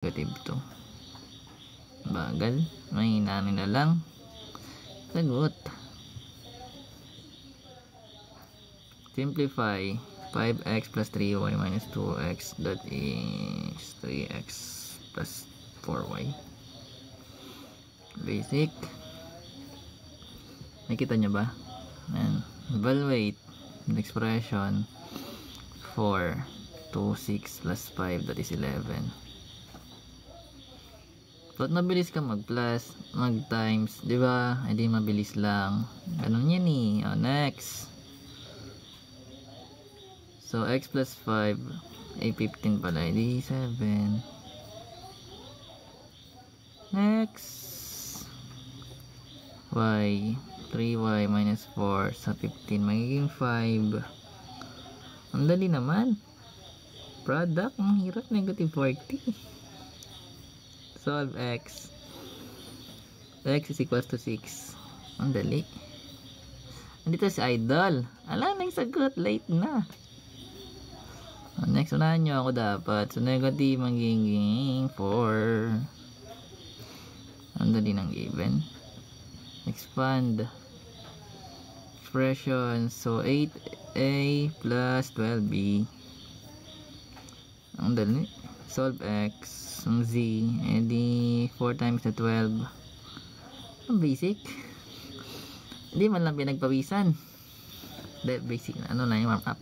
negative 2. Bagal. May namin na lang. Sagot. Simplify. 5x plus 3y minus 2x, that is 3x plus 4y. Basic. Nakita nyo ba? And evaluate the expression 4, 2, 6 plus 5, that is 11. Ba't mabilis ka mag-plus, mag-times, di ba? Hindi mabilis lang. Ganun yan eh. Oh, next. So, x plus 5, ay 15 pala, hindi 7. Next. Y, 3y minus 4 sa 15, magiging 5. Ang dali naman. Product, ang hirap, negative 40. Solve x. X is equals to 6. Ang dali. Andito si Idol. Ala, nagsagot, late na. Next, unahan nyo ako dapat. So, negative magiging 4. Ang dali ng given. Expand. Expression. So, 8a plus 12b. Ang dali. Solve x. Ang z. Edi 4 times na 12. Ang basic. Hindi man lang pinagpawisan. Basic na. Ano na yung warm up.